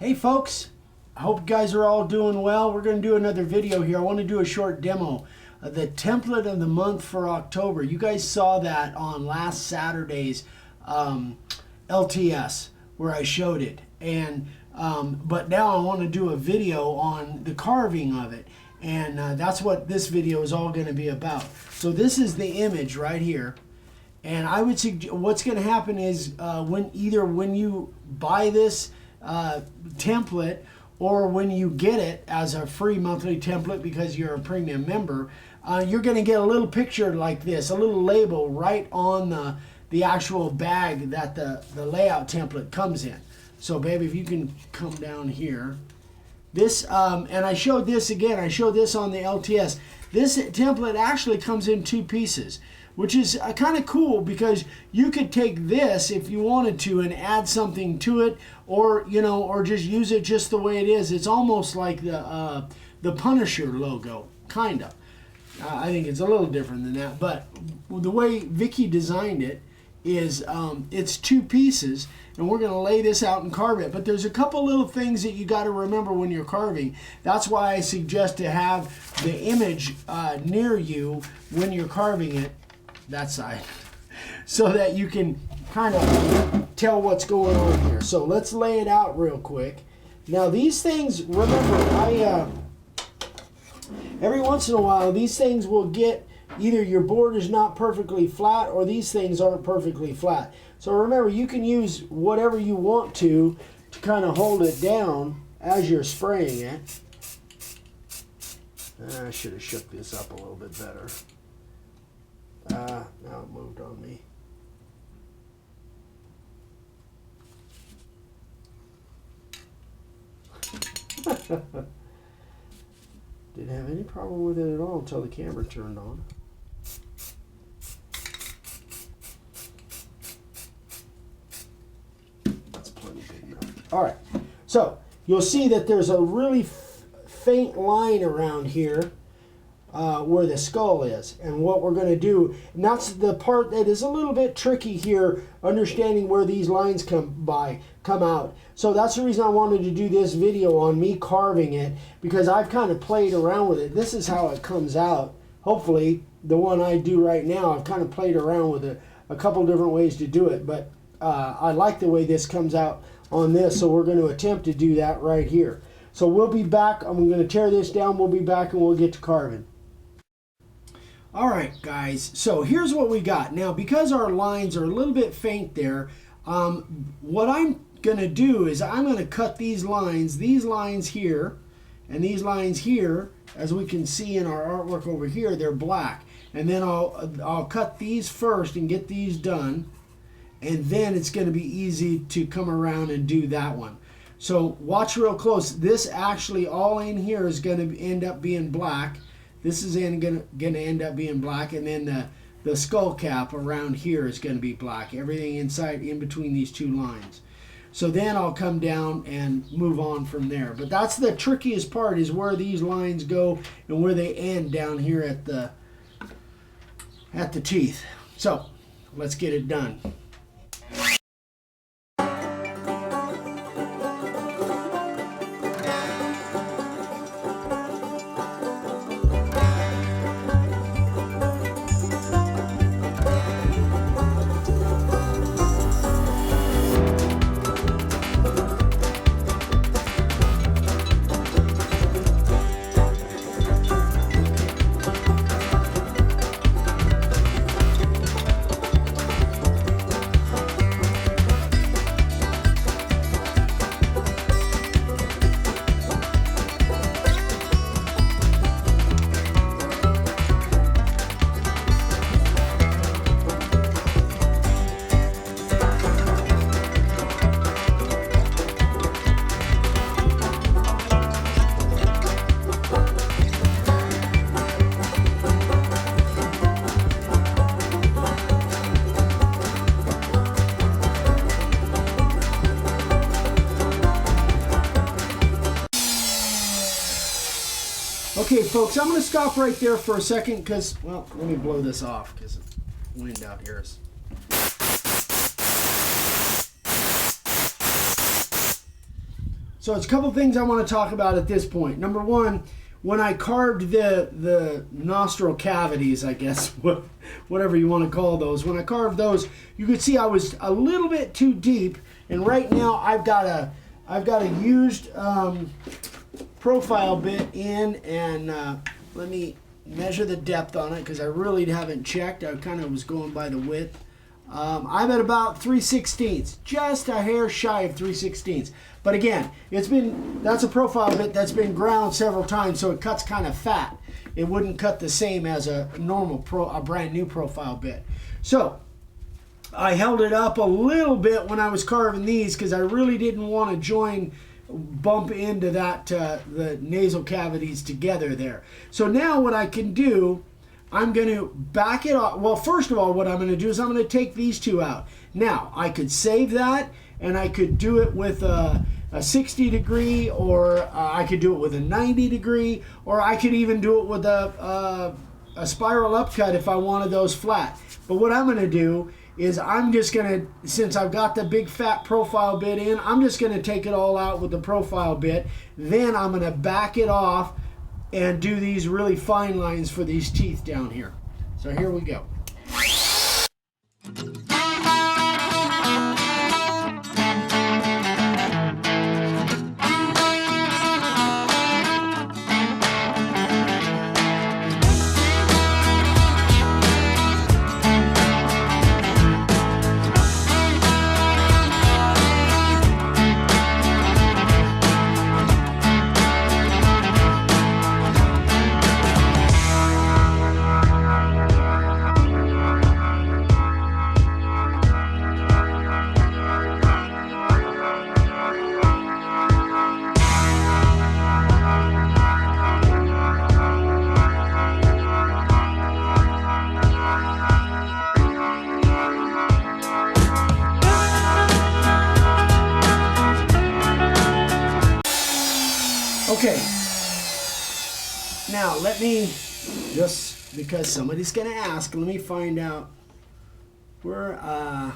Hey folks, I hope you guys are all doing well. We're going to do another video here. I want to do a short demo of the template of the month for October. You guys saw that on last Saturday's LTS where I showed it. And but now I want to do a video on the carving of it. And that's what this video is all going to be about. So this is the image right here. And I would suggest what's going to happen is when you buy this template or when you get it as a free monthly template because you're a premium member, you're going to get a little picture like this, a little label right on the actual bag that the layout template comes in. So baby, if you can come down here. This, and I showed this again, I showed this on the LTS. This template actually comes in two pieces, which is kind of cool because you could take this if you wanted to and add something to it, or or just use it just the way it is. It's almost like the Punisher logo, kind of. I think it's a little different than that, but the way Vicky designed it is it's two pieces, and we're going to lay this out and carve it. But there's a couple little things that you got to remember when you're carving. That's why I suggest to have the image near you when you're carving it, that side, so that you can kind of tell what's going on here. So let's lay it out real quick. Now these things, remember, every once in a while these things will get, either your board is not perfectly flat or these things aren't perfectly flat. So remember, you can use whatever you want to kind of hold it down as you're spraying it. I should have shook this up a little bit better. Now it moved on me. Didn't have any problem with it at all until the camera turned on. That's plenty big enough. All right, so you'll see that there's a really faint line around here where the skull is, and what we're going to do, and that's the part that is a little bit tricky here, understanding where these lines come out. So that's the reason I wanted to do this video on me carving it, because I've kind of played around with it. This is how it comes out. Hopefully the one I do right now, I've kind of played around with it a couple different ways to do it, but I like the way this comes out on this, so we're going to attempt to do that right here. So we'll be back. I'm going to tear this down. We'll be back and we'll get to carving. All right, guys, so here's what we got. Now, because our lines are a little bit faint there, what I'm going to do is I'm going to cut these lines here, and these lines here, as we can see in our artwork over here, they're black. And then I'll cut these first and get these done, and then it's going to be easy to come around and do that one. So watch real close. This actually, all in here is going to end up being black. This is going to end up being black, and then the skull cap around here is going to be black. Everything inside, in between these two lines. So then I'll come down and move on from there. But that's the trickiest part, is where these lines go and where they end down here at the teeth. So let's get it done. Okay, folks, I'm going to stop right there for a second because, well, let me blow this off because the wind out here is... So it's a couple things I want to talk about at this point. Number one, when I carved the nostril cavities, I guess, whatever you want to call those, when I carved those, you could see I was a little bit too deep, and right now I've got a used profile bit in, and let me measure the depth on it because I really haven't checked. I kind of was going by the width. I'm at about 3/16, just a hair shy of 3/16. But again, that's a profile bit that's been ground several times, so it cuts kind of fat. It wouldn't cut the same as a normal a brand new profile bit. So I held it up a little bit when I was carving these because I really didn't want to bump into that the nasal cavities together there. So now what I can do, I'm going to back it off. Well, first of all, what I'm going to do is I'm going to take these two out. Now, I could save that, and I could do it with a 60 degree, or I could do it with a 90 degree, or I could even do it with a spiral upcut if I wanted those flat. But what I'm going to do is I'm just going to, since I've got the big fat profile bit in, I'm just going to take it all out with the profile bit. Then I'm going to back it off and do these really fine lines for these teeth down here. So here we go. Okay, now let me, just because somebody's going to ask, let me find out. We're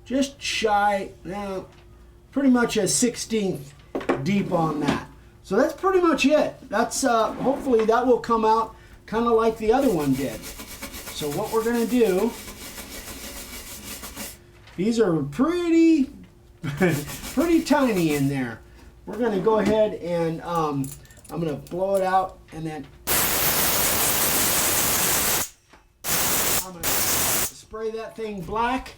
just shy, now pretty much a 16th deep on that. So that's pretty much it. That's hopefully that will come out kind of like the other one did. So what we're going to do, these are pretty, pretty tiny in there. We're going to go ahead and I'm going to blow it out, and then I'm going to spray that thing black,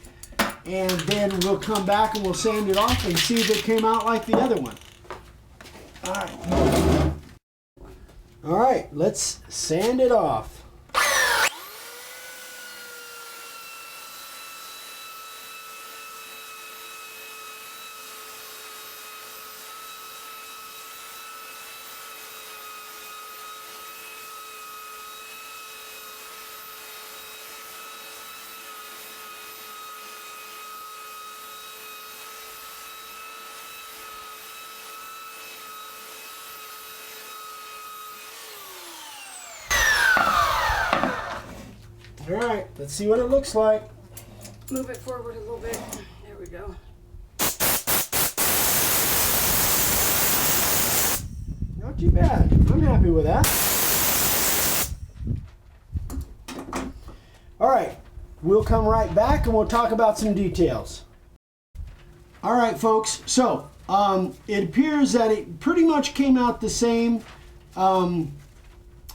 and then we'll come back and we'll sand it off and see if it came out like the other one. All right. All right, let's sand it off. All right, let's see what it looks like. Move it forward a little bit. There we go. Not too bad. I'm happy with that. All right, we'll come right back and we'll talk about some details. All right, folks, so it appears that it pretty much came out the same.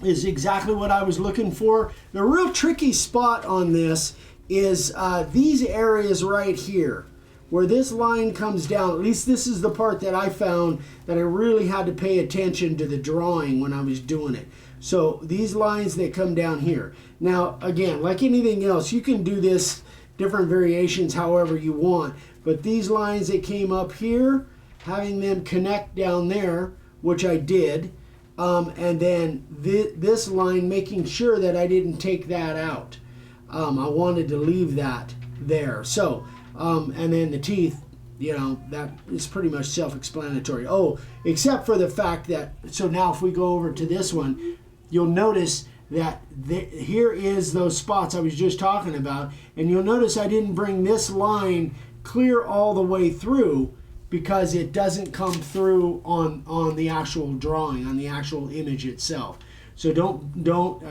Is exactly what I was looking for. The real tricky spot on this is these areas right here, where this line comes down. At least this is the part that I found that I really had to pay attention to the drawing when I was doing it. So these lines that come down here. Now, again, like anything else, you can do this different variations however you want, but these lines that came up here, having them connect down there, which I did, and then this line, making sure that I didn't take that out. I wanted to leave that there. So, and then the teeth, you know, that is pretty much self-explanatory. Oh, except for the fact that, so now if we go over to this one, you'll notice that here is those spots I was just talking about, and you'll notice I didn't bring this line clear all the way through. because it doesn't come through on the actual drawing, on the actual image itself. So don't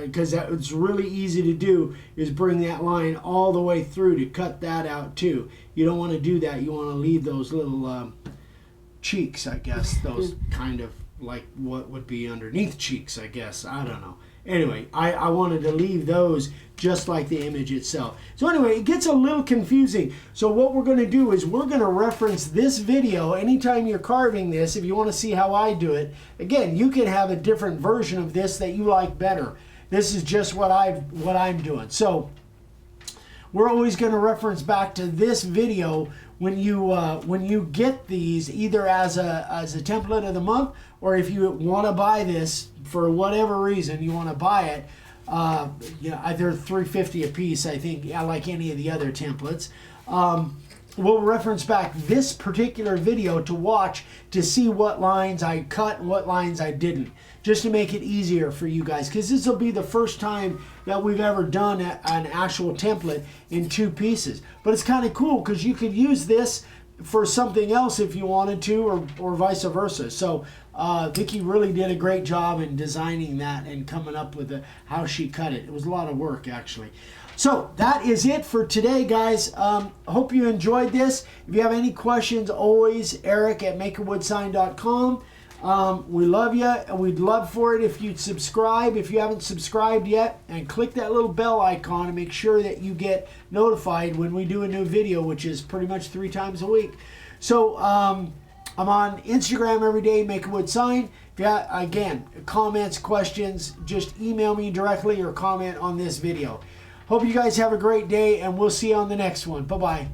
because it's really easy to do, is bring that line all the way through to cut that out too. You don't want to do that. You want to leave those little cheeks, I guess, those kind of like what would be underneath cheeks, I guess. I don't know. Anyway, I wanted to leave those just like the image itself. So anyway, it gets a little confusing. So what we're going to do is we're going to reference this video anytime you're carving this. If you want to see how I do it, again, you can have a different version of this that you like better. This is just what I'm doing. So we're always going to reference back to this video when you get these, either as a template of the month, or if you want to buy this for whatever reason you want to buy it. They're $3.50 a piece, I think, like any of the other templates. We'll reference back this particular video to watch to see what lines I cut and what lines I didn't, just to make it easier for you guys, because this will be the first time that we've ever done an actual template in 2 pieces. But it's kind of cool because you could use this for something else if you wanted to, or vice versa. So Vicki really did a great job in designing that and coming up with how she cut it. It was a lot of work, actually. So that is it for today, guys. Hope you enjoyed this. If you have any questions, always eric@makeawoodsign.com. We love you, and we'd love for it if you'd subscribe if you haven't subscribed yet, and click that little bell icon to make sure that you get notified when we do a new video, which is pretty much 3 times a week. So I'm on Instagram every day, Make a Wood Sign. If you have, again, comments, questions, just email me directly or comment on this video. Hope you guys have a great day, and we'll see you on the next one. Bye-bye.